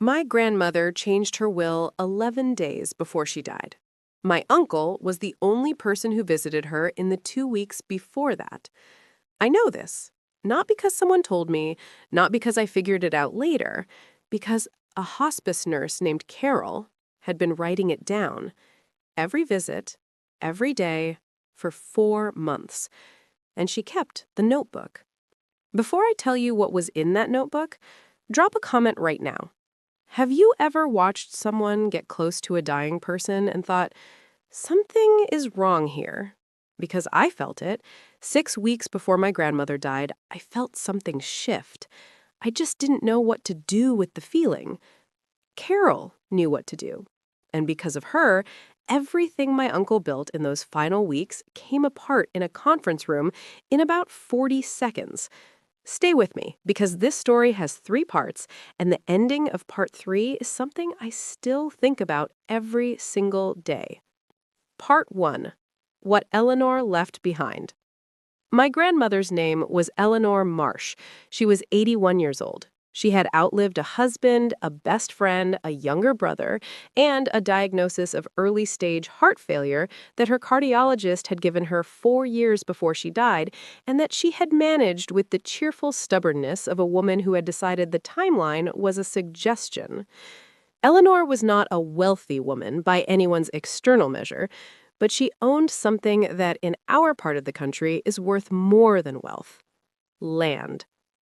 My grandmother changed her will 11 days before she died. My uncle was the only person who visited her in the 2 weeks before that. I know this, not because someone told me, not because I figured it out later, because a hospice nurse named Carol had been writing it down. Every visit, every day, for 4 months. And she kept the notebook. Before I tell you what was in that notebook, drop a comment right now. Have you ever watched someone get close to a dying person and thought, something is wrong here? Because I felt it. 6 weeks before my grandmother died, I felt something shift. I just didn't know what to do with the feeling. Carol knew what to do. And because of her, everything my uncle built in those final weeks came apart in a conference room in about 40 seconds. Stay with me, because this story has 3 parts, and the ending of part 3 is something I still think about every single day. Part 1. What Eleanor Left Behind. My grandmother's name was Eleanor Marsh. She was 81 years old. She had outlived a husband, a best friend, a younger brother, and a diagnosis of early-stage heart failure that her cardiologist had given her 4 years before she died, and that she had managed with the cheerful stubbornness of a woman who had decided the timeline was a suggestion. Eleanor was not a wealthy woman by anyone's external measure, but she owned something that in our part of the country is worth more than wealth. Land.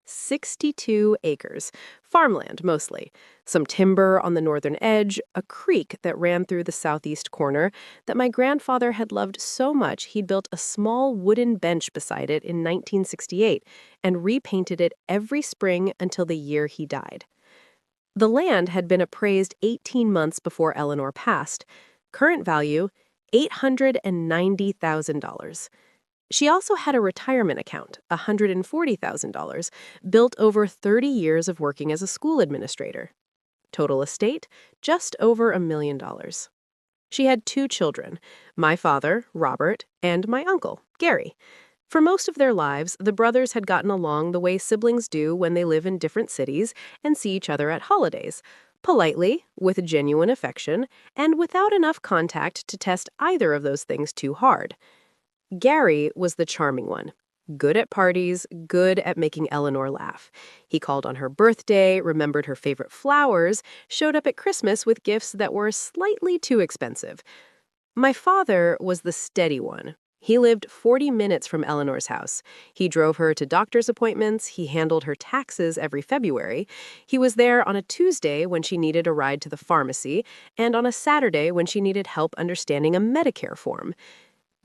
62 acres, farmland mostly, some timber on the northern edge, a creek that ran through the southeast corner that my grandfather had loved so much he'd built a small wooden bench beside it in 1968 and repainted it every spring until the year he died. The land had been appraised 18 months before Eleanor passed. Current value, $890,000. She also had a retirement account, $140,000, built over 30 years of working as a school administrator. Total estate, just over $1 million. She had 2 children, my father, Robert, and my uncle, Gary. For most of their lives, the brothers had gotten along the way siblings do when they live in different cities and see each other at holidays, politely, with genuine affection, and without enough contact to test either of those things too hard. Gary was the charming one. Good at parties, good at making Eleanor laugh. He called on her birthday, remembered her favorite flowers, showed up at Christmas with gifts that were slightly too expensive. My father was the steady one. He lived 40 minutes from Eleanor's house. He drove her to doctor's appointments. He handled her taxes every February. He was there on a Tuesday when she needed a ride to the pharmacy, and on a Saturday when she needed help understanding a Medicare form.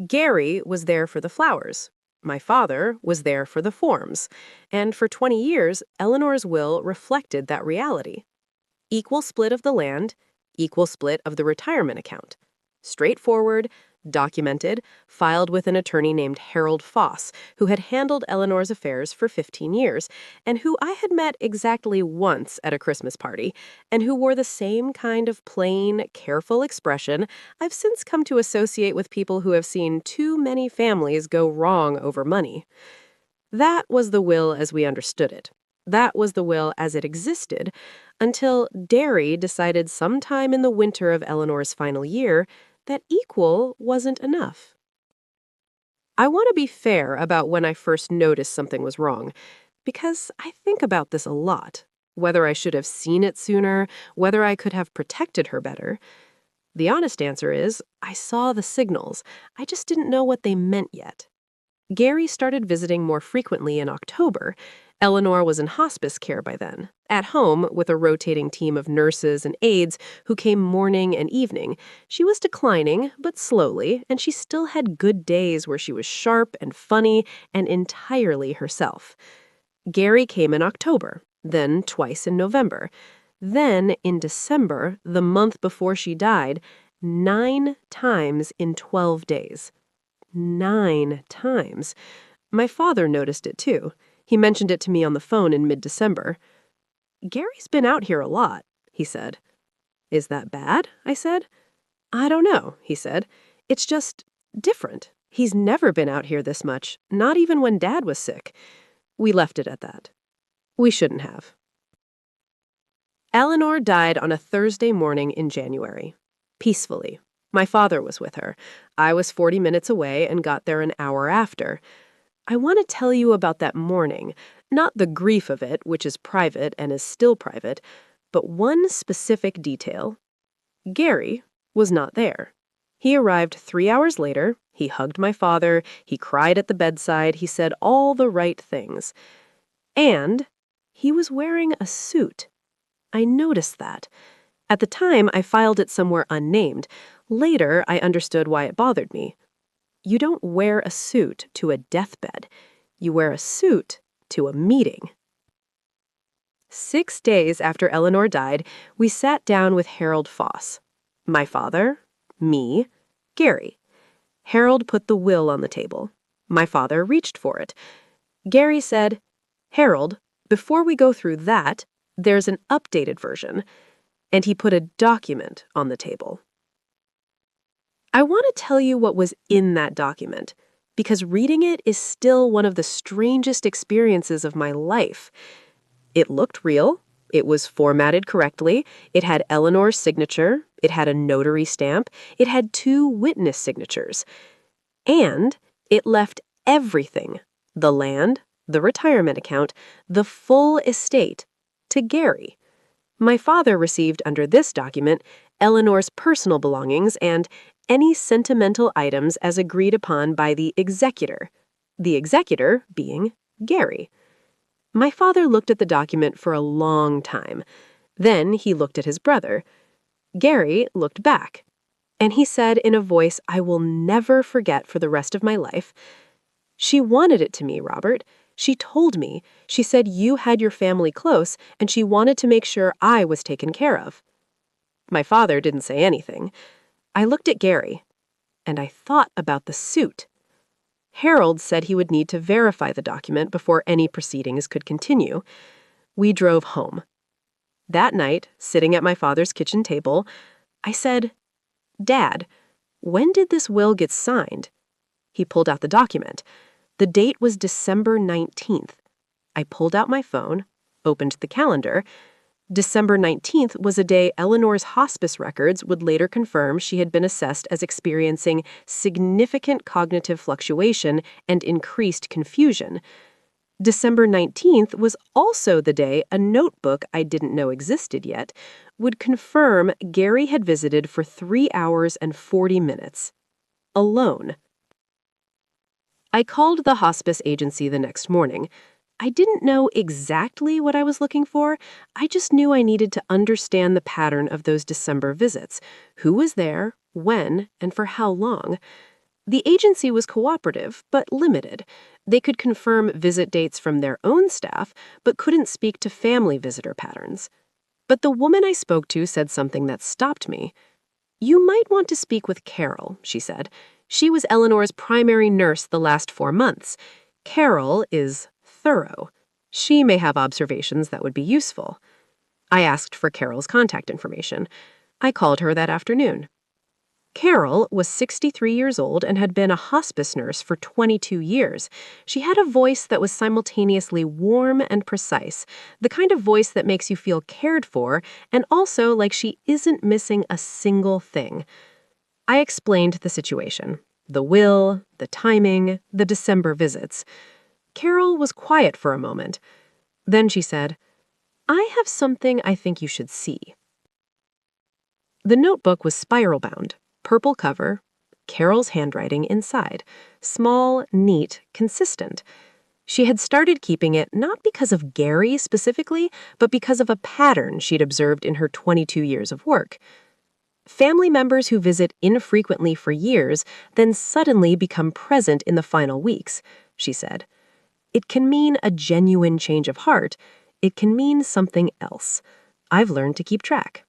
Gary was there for the flowers. My father was there for the forms. And for 20 years, Eleanor's will reflected that reality. Equal split of the land, equal split of the retirement account. Straightforward, documented, filed with an attorney named Harold Foss, who had handled Eleanor's affairs for 15 years, and who I had met exactly once at a Christmas party, and who wore the same kind of plain, careful expression I've since come to associate with people who have seen too many families go wrong over money. That was the will as we understood it. That was the will as it existed, until Derry decided sometime in the winter of Eleanor's final year that equal wasn't enough. I want to be fair about when I first noticed something was wrong, because I think about this a lot. Whether I should have seen it sooner, whether I could have protected her better. The honest answer is, I saw the signals. I just didn't know what they meant yet. Gary started visiting more frequently in October. Eleanor was in hospice care by then, at home with a rotating team of nurses and aides who came morning and evening. She was declining, but slowly, and she still had good days where she was sharp and funny and entirely herself. Gary came in October, then twice in November. Then, in December, the month before she died, 9 times in 12 days. 9 times. My father noticed it too. He mentioned it to me on the phone in mid-December. "Gary's been out here a lot," he said. "Is that bad?" I said. "I don't know," he said. "It's just different. He's never been out here this much, not even when Dad was sick." We left it at that. We shouldn't have. Eleanor died on a Thursday morning in January. Peacefully. My father was with her. I was 40 minutes away and got there an hour after. I want to tell you about that morning, not the grief of it, which is private and is still private, but one specific detail. Gary was not there. He arrived 3 hours later. He hugged my father. He cried at the bedside. He said all the right things. And he was wearing a suit. I noticed that. At the time, I filed it somewhere unnamed. Later, I understood why it bothered me. You don't wear a suit to a deathbed. You wear a suit to a meeting. 6 days after Eleanor died, we sat down with Harold Foss. My father, me, Gary. Harold put the will on the table. My father reached for it. Gary said, "Harold, before we go through that, there's an updated version." And he put a document on the table. I want to tell you what was in that document, because reading it is still one of the strangest experiences of my life. It looked real. It was formatted correctly. It had Eleanor's signature. It had a notary stamp. It had 2 witness signatures. And it left everything, the land, the retirement account, the full estate, to Gary. My father received under this document Eleanor's personal belongings and any sentimental items as agreed upon by the executor being Gary. My father looked at the document for a long time. Then he looked at his brother. Gary looked back, and he said in a voice I will never forget for the rest of my life, "She wanted it to me, Robert. She told me. She said you had your family close, and she wanted to make sure I was taken care of." My father didn't say anything. I looked at Gary, and I thought about the suit. Harold said he would need to verify the document before any proceedings could continue. We drove home. That night, sitting at my father's kitchen table, I said, "Dad, when did this will get signed?" He pulled out the document. The date was December 19th. I pulled out my phone, opened the calendar. December 19th was a day Eleanor's hospice records would later confirm she had been assessed as experiencing significant cognitive fluctuation and increased confusion. December 19th was also the day a notebook I didn't know existed yet would confirm Gary had visited for 3 hours and 40 minutes. Alone. I called the hospice agency the next morning. I didn't know exactly what I was looking for. I just knew I needed to understand the pattern of those December visits. Who was there, when, and for how long? The agency was cooperative, but limited. They could confirm visit dates from their own staff, but couldn't speak to family visitor patterns. But the woman I spoke to said something that stopped me. "You might want to speak with Carol," she said. "She was Eleanor's primary nurse the last 4 months. Carol is thorough. She may have observations that would be useful." I asked for Carol's contact information. I called her that afternoon. Carol was 63 years old and had been a hospice nurse for 22 years. She had a voice that was simultaneously warm and precise, the kind of voice that makes you feel cared for and also like she isn't missing a single thing. I explained the situation, the will, the timing, the December visits. Carol was quiet for a moment. Then she said, "I have something I think you should see." The notebook was spiral-bound, purple cover, Carol's handwriting inside, small, neat, consistent. She had started keeping it not because of Gary specifically, but because of a pattern she'd observed in her 22 years of work. Family members who visit infrequently for years then suddenly become present in the final weeks, she said. It can mean a genuine change of heart. It can mean something else. I've learned to keep track.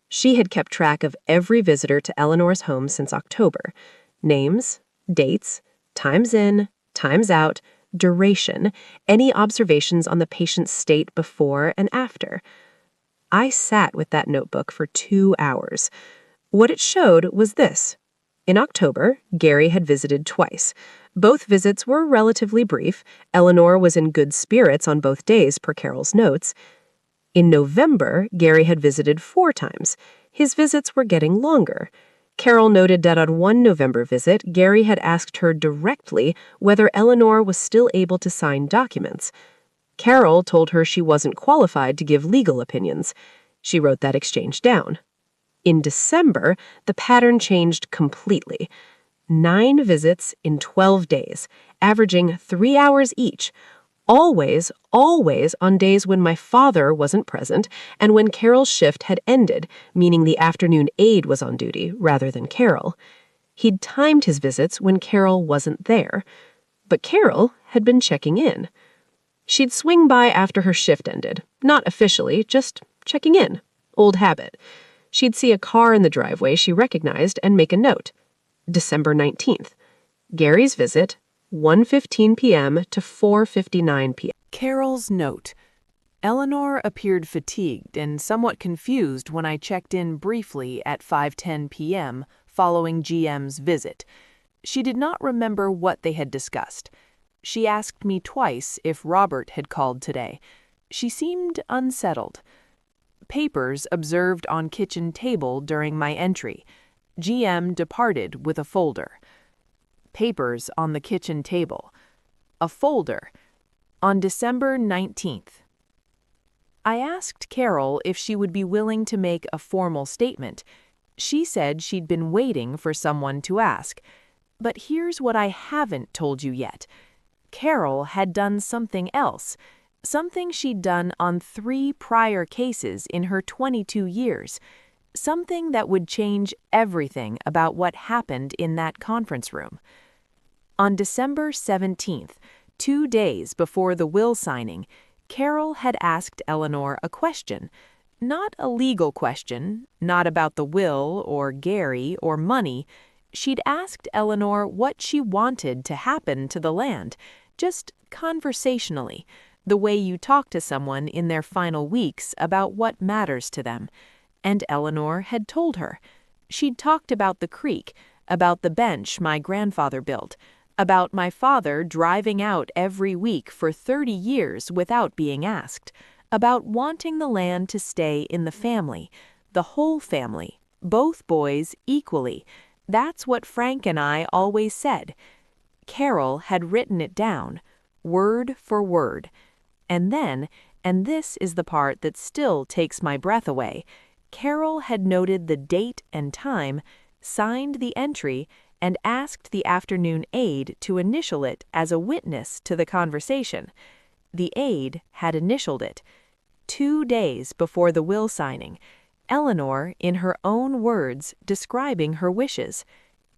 She had kept track of every visitor to Eleanor's home since October. Names, dates, times in, times out, duration, any observations on the patient's state before and after. I sat with that notebook for 2 hours. What it showed was this. In October, Gary had visited twice. Both visits were relatively brief. Eleanor was in good spirits on both days, per Carol's notes. In November, Gary had visited 4 times. His visits were getting longer. Carol noted that on one November visit, Gary had asked her directly whether Eleanor was still able to sign documents. Carol told her she wasn't qualified to give legal opinions. She wrote that exchange down. In December, the pattern changed completely. 9 visits in 12 days, averaging 3 hours each. Always on days when my father wasn't present and when Carol's shift had ended, meaning the afternoon aide was on duty rather than Carol. He'd timed his visits when Carol wasn't there. But Carol had been checking in. She'd swing by after her shift ended, not officially, just checking in. Old habit. She'd see a car in the driveway she recognized and make a note. December 19th. Gary's visit, 1:15 p.m. to 4:59 p.m. Carol's note. Eleanor appeared fatigued and somewhat confused when I checked in briefly at 5:10 p.m. following GM's visit. She did not remember what they had discussed. She asked me twice if Robert had called today. She seemed unsettled. Papers observed on kitchen table during my entry. GM departed with a folder. Papers on the kitchen table. A folder. On December 19th. I asked Carol if she would be willing to make a formal statement. She said she'd been waiting for someone to ask. But here's what I haven't told you yet. Carol had done something else. Something she'd done on 3 prior cases in her 22 years. Something that would change everything about what happened in that conference room. On December 17th, 2 days before the will signing, Carol had asked Eleanor a question. Not a legal question, not about the will or Gary or money. She'd asked Eleanor what she wanted to happen to the land, just conversationally, the way you talk to someone in their final weeks about what matters to them. And Eleanor had told her. She'd talked about the creek, about the bench my grandfather built, about my father driving out every week for 30 years without being asked, about wanting the land to stay in the family, the whole family, both boys equally. That's what Frank and I always said. Carol had written it down, word for word. And then, and this is the part that still takes my breath away, Carol had noted the date and time, signed the entry, and asked the afternoon aide to initial it as a witness to the conversation. The aide had initialed it. 2 days before the will signing, Eleanor, in her own words, describing her wishes.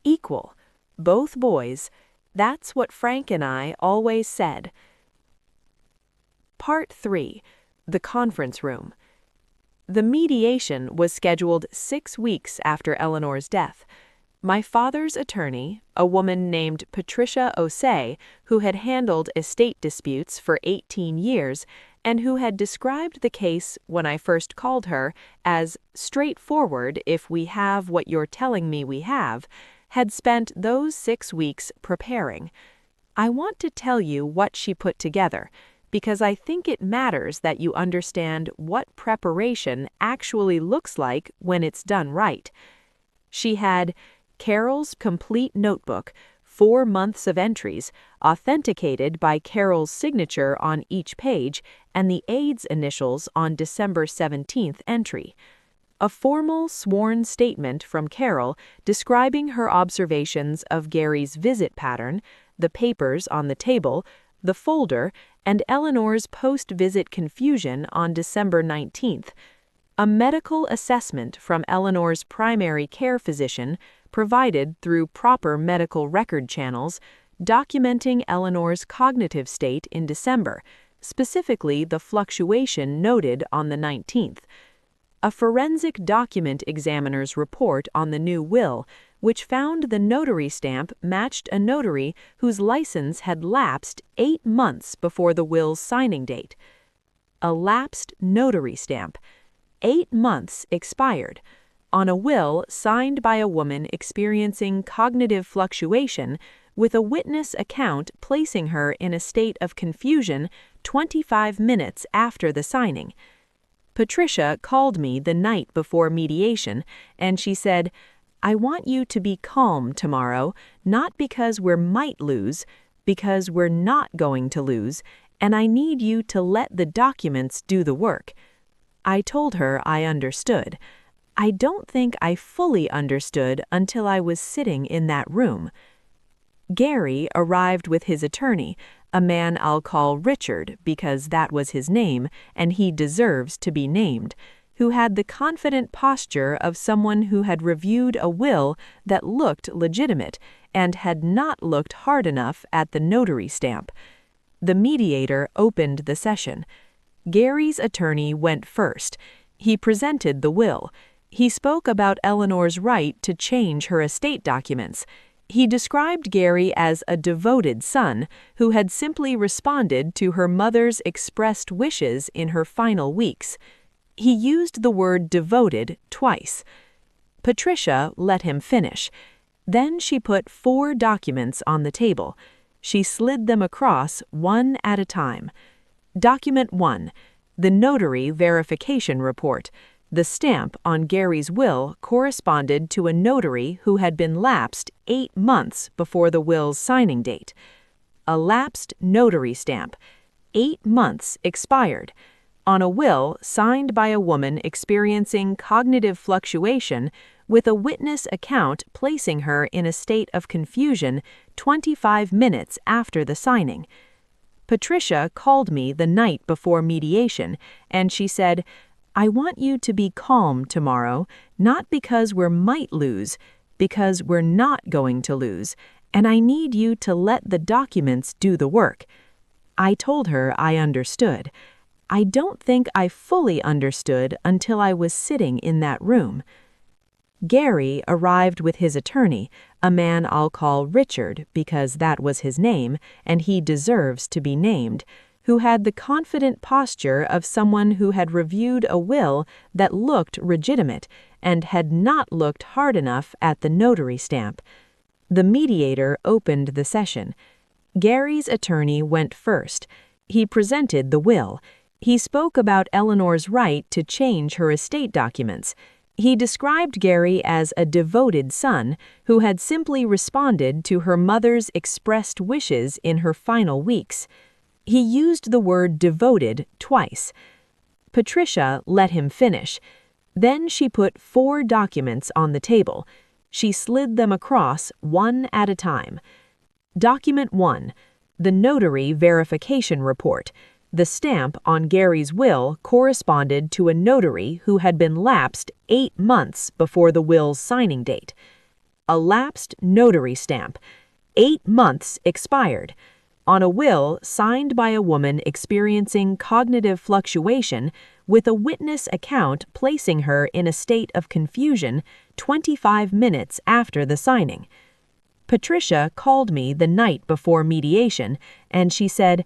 Equal. Both boys. That's what Frank and I always said. Part 3. The Conference Room. The mediation was scheduled 6 weeks after Eleanor's death. My father's attorney, a woman named Patricia Osei, who had handled estate disputes for 18 years and who had described the case when I first called her as straightforward if we have what you're telling me we have, had spent those 6 weeks preparing. I want to tell you what she put together, because I think it matters that you understand what preparation actually looks like when it's done right. She had Carol's complete notebook, 4 months of entries, authenticated by Carol's signature on each page and the aide's initials on December 17th entry. A formal sworn statement from Carol describing her observations of Gary's visit pattern, the papers on the table, the folder, and Eleanor's post-visit confusion on December 19th. A medical assessment from Eleanor's primary care physician, provided through proper medical record channels, documenting Eleanor's cognitive state in December, specifically the fluctuation noted on the 19th. A forensic document examiner's report on the new will, which found the notary stamp matched a notary whose license had lapsed 8 months before the will's signing date. A lapsed notary stamp. 8 months expired. On a will signed by a woman experiencing cognitive fluctuation, with a witness account placing her in a state of confusion 25 minutes after the signing. Patricia called me the night before mediation, and she said, "I want you to be calm tomorrow, not because we might lose, because we're not going to lose, and I need you to let the documents do the work." I told her I understood. I don't think I fully understood until I was sitting in that room. Gary arrived with his attorney, a man I'll call Richard because that was his name and he deserves to be named, who had the confident posture of someone who had reviewed a will that looked legitimate and had not looked hard enough at the notary stamp. The mediator opened the session. Gary's attorney went first. He presented the will. He spoke about Eleanor's right to change her estate documents. He described Gary as a devoted son who had simply responded to her mother's expressed wishes in her final weeks. He used the word devoted twice. Patricia let him finish. Then she put 4 documents on the table. She slid them across one at a time. Document 1, the notary verification report. The stamp on Gary's will corresponded to a notary who had been lapsed 8 months before the will's signing date. A lapsed notary stamp. 8 months expired. On a will signed by a woman experiencing cognitive fluctuation with a witness account placing her in a state of confusion 25 minutes after the signing. Patricia called me the night before mediation, and she said, "I want you to be calm tomorrow, not because we might lose, because we're not going to lose, and I need you to let the documents do the work." I told her I understood. I don't think I fully understood until I was sitting in that room. Gary arrived with his attorney, a man I'll call Richard because that was his name and he deserves to be named, who had the confident posture of someone who had reviewed a will that looked legitimate and had not looked hard enough at the notary stamp. The mediator opened the session. Gary's attorney went first. He presented the will. He spoke about Eleanor's right to change her estate documents. He described Gary as a devoted son who had simply responded to her mother's expressed wishes in her final weeks. He used the word devoted twice. Patricia let him finish. Then she put 4 documents on the table. She slid them across one at a time. Document 1, the notary verification report. The stamp on Gary's will corresponded to a notary who had been lapsed 8 months before the will's signing date. A lapsed notary stamp. 8 months expired. On a will signed by a woman experiencing cognitive fluctuation with a witness account placing her in a state of confusion 25 minutes after the signing. Patricia called me the night before mediation, and she said,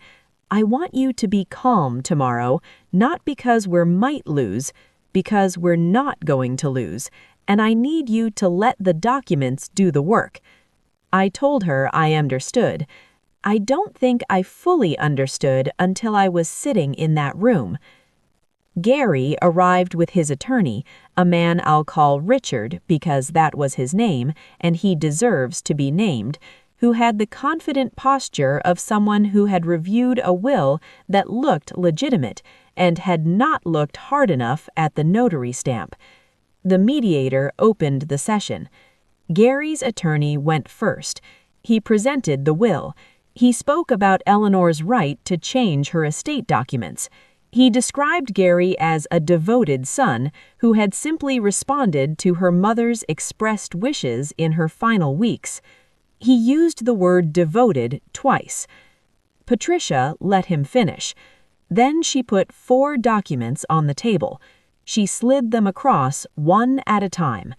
"I want you to be calm tomorrow, not because we might lose, because we're not going to lose, and I need you to let the documents do the work." I told her I understood. I don't think I fully understood until I was sitting in that room. Gary arrived with his attorney, a man I'll call Richard because that was his name and he deserves to be named, who had the confident posture of someone who had reviewed a will that looked legitimate and had not looked hard enough at the notary stamp. The mediator opened the session. Gary's attorney went first. He presented the will. He spoke about Eleanor's right to change her estate documents. He described Gary as a devoted son who had simply responded to her mother's expressed wishes in her final weeks. He used the word devoted twice. Patricia let him finish. Then she put 4 documents on the table. She slid them across one at a time.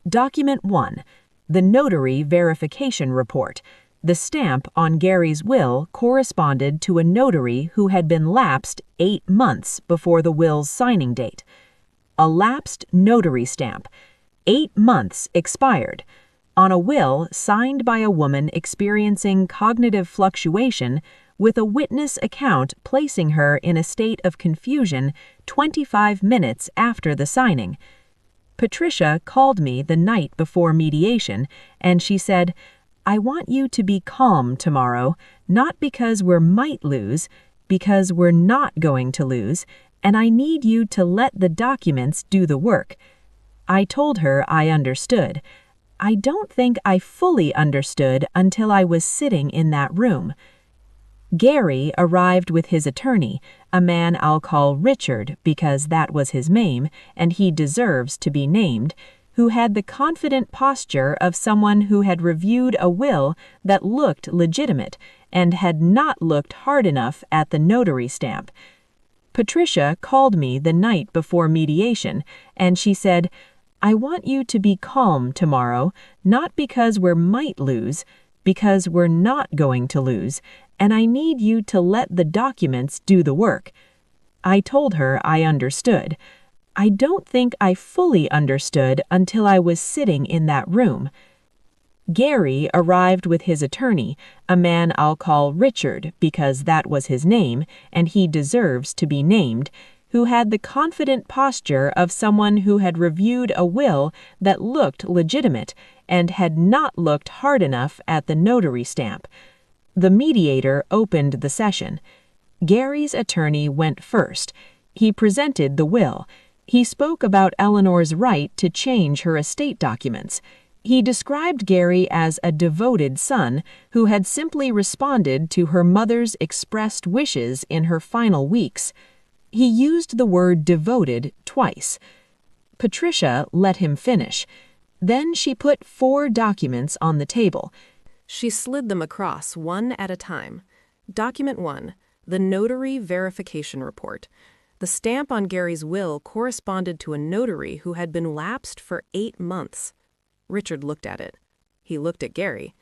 Document 1, the notary verification report. The stamp on Gary's will corresponded to a notary who had been lapsed 8 months before the will's signing date. A lapsed notary stamp. 8 months expired. On a will signed by a woman experiencing cognitive fluctuation with a witness account placing her in a state of confusion 25 minutes after the signing. Patricia called me the night before mediation, and she said, "I want you to be calm tomorrow, not because we might lose, because we're not going to lose, and I need you to let the documents do the work." I told her I understood. I don't think I fully understood until I was sitting in that room. Gary arrived with his attorney, a man I'll call Richard because that was his name and he deserves to be named, who had the confident posture of someone who had reviewed a will that looked legitimate and had not looked hard enough at the notary stamp. Patricia called me the night before mediation, and she said, "I want you to be calm tomorrow, not because we might lose, because we're not going to lose, and I need you to let the documents do the work." I told her I understood. I don't think I fully understood until I was sitting in that room. Gary arrived with his attorney, a man I'll call Richard because that was his name and he deserves to be named, who had the confident posture of someone who had reviewed a will that looked legitimate and had not looked hard enough at the notary stamp. The mediator opened the session. Gary's attorney went first. He presented the will. He spoke about Eleanor's right to change her estate documents. He described Gary as a devoted son who had simply responded to her mother's expressed wishes in her final weeks. He used the word devoted twice. Patricia let him finish. Then she put 4 documents on the table. She slid them across one at a time. Document 1, the notary verification report. The stamp on Gary's will corresponded to a notary who had been lapsed for 8 months. Richard looked at it. He looked at Gary.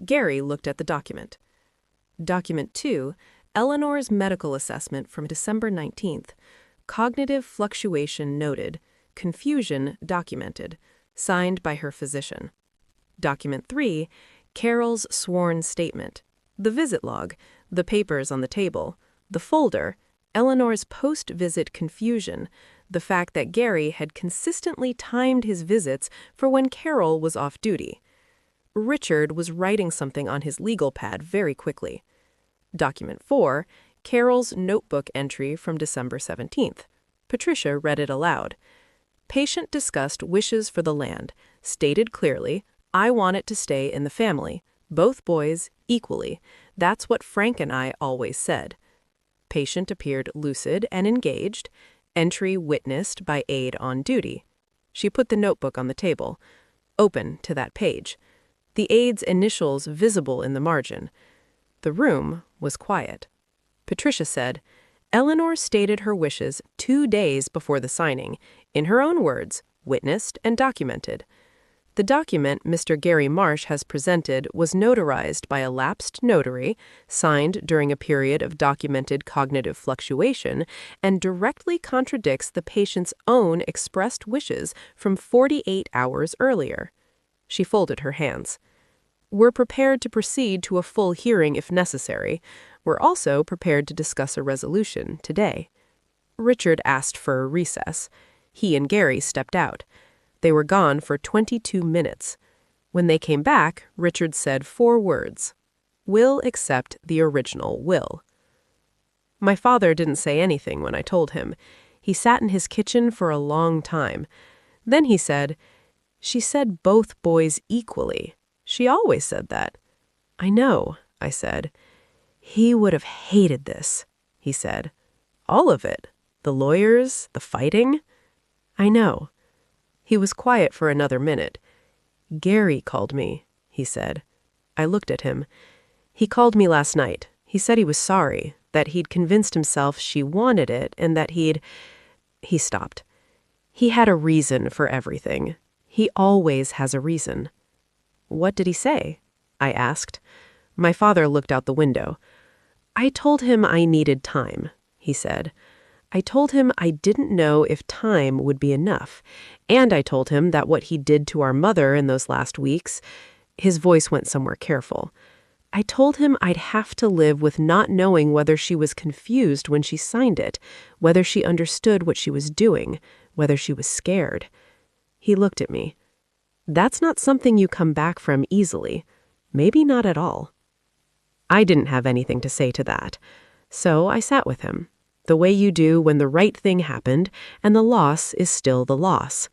Gary looked at the document. Document 2, Eleanor's medical assessment from December 19th. Cognitive fluctuation noted. Confusion documented. Signed by her physician. Document 3, Carol's sworn statement. The visit log, the papers on the table, the folder, Eleanor's post-visit confusion, the fact that Gary had consistently timed his visits for when Carol was off duty. Richard was writing something on his legal pad very quickly. Document 4, Carol's notebook entry from December 17th. Patricia read it aloud. Patient discussed wishes for the land, stated clearly, "I want it to stay in the family, both boys, equally. That's what Frank and I always said." Patient appeared lucid and engaged. Entry witnessed by aide on duty. She put the notebook on the table. Open to that page. The aide's initials visible in the margin. The room was quiet. Patricia said, "Eleanor stated her wishes 2 days before the signing, in her own words, witnessed and documented. The document Mr. Gary Marsh has presented was notarized by a lapsed notary, signed during a period of documented cognitive fluctuation, and directly contradicts the patient's own expressed wishes from 48 hours earlier." She folded her hands. "We're prepared to proceed to a full hearing if necessary. We're also prepared to discuss a resolution today." Richard asked for a recess. He and Gary stepped out. They were gone for 22 minutes. When they came back, Richard said 4 words. "Will accept the original will." My father didn't say anything when I told him. He sat in his kitchen for a long time. Then he said, "She said both boys equally. She always said that." "I know," I said. "He would have hated this," he said. "All of it. The lawyers, the fighting." "I know." He was quiet for another minute. "Gary called me," he said. I looked at him. "He called me last night. He said he was sorry, that he'd convinced himself she wanted it, and that he'd—" He stopped. "He had a reason for everything. He always has a reason." "What did he say?" I asked. My father looked out the window. "I told him I needed time," he said. "I told him I didn't know if time would be enough, and I told him that what he did to our mother in those last weeks—" His voice went somewhere careful. I told him I'd have to live with not knowing whether she was confused when she signed it, whether she understood what she was doing, whether she was scared. He looked at me. That's not something you come back from easily. Maybe not at all. I didn't have anything to say to that. So I sat with him, the way you do when the right thing happened and the loss is still the loss.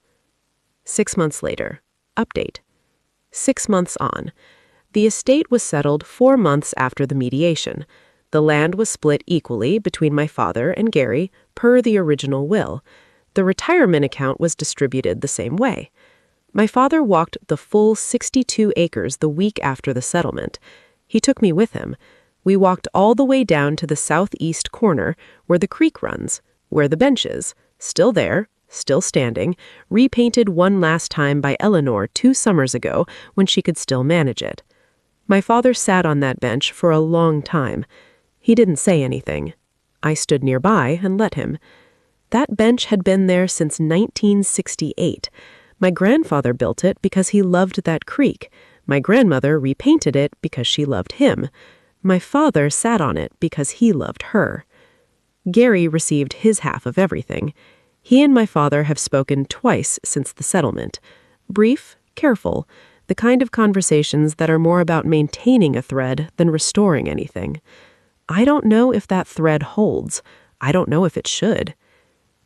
6 months later. Update. 6 months on. The estate was settled 4 months after the mediation. The land was split equally between my father and Gary, per the original will. The retirement account was distributed the same way. My father walked the full 62 acres the week after the settlement. He took me with him. We walked all the way down to the southeast corner where the creek runs, where the bench is, still there, still standing, repainted one last time by Eleanor 2 summers ago when she could still manage it. My father sat on that bench for a long time. He didn't say anything. I stood nearby and let him. That bench had been there since 1968. My grandfather built it because he loved that creek. My grandmother repainted it because she loved him. My father sat on it because he loved her. Gary received his half of everything. He and my father have spoken twice since the settlement. Brief, careful, the kind of conversations that are more about maintaining a thread than restoring anything. I don't know if that thread holds. I don't know if it should.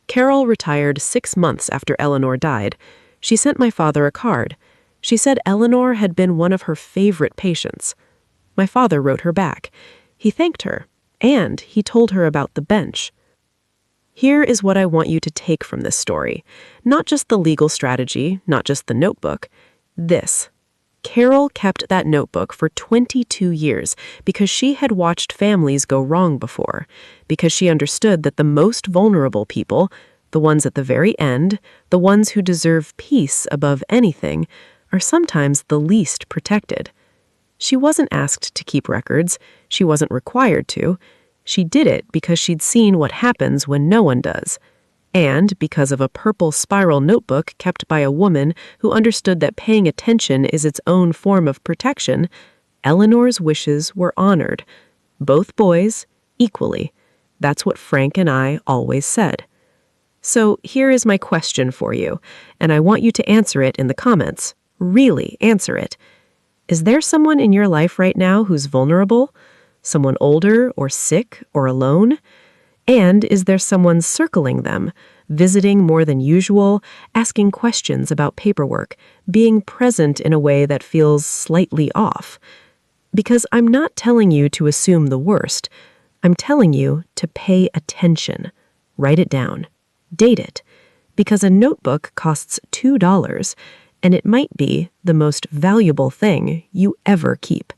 Carol retired 6 months after Eleanor died. She sent my father a card. She said Eleanor had been one of her favorite patients. My father wrote her back. He thanked her, and he told her about the bench. Here is what I want you to take from this story. Not just the legal strategy, not just the notebook. This. Carol kept that notebook for 22 years because she had watched families go wrong before, because she understood that the most vulnerable people, the ones at the very end, the ones who deserve peace above anything, are sometimes the least protected. She wasn't asked to keep records. She wasn't required to. She did it because she'd seen what happens when no one does. And because of a purple spiral notebook kept by a woman who understood that paying attention is its own form of protection, Eleanor's wishes were honored. Both boys, equally. That's what Frank and I always said. So here is my question for you, and I want you to answer it in the comments. Really answer it. Is there someone in your life right now who's vulnerable? Someone older or sick or alone? And is there someone circling them, visiting more than usual, asking questions about paperwork, being present in a way that feels slightly off? Because I'm not telling you to assume the worst. I'm telling you to pay attention. Write it down. Date it. Because a notebook costs $2, and it might be the most valuable thing you ever keep.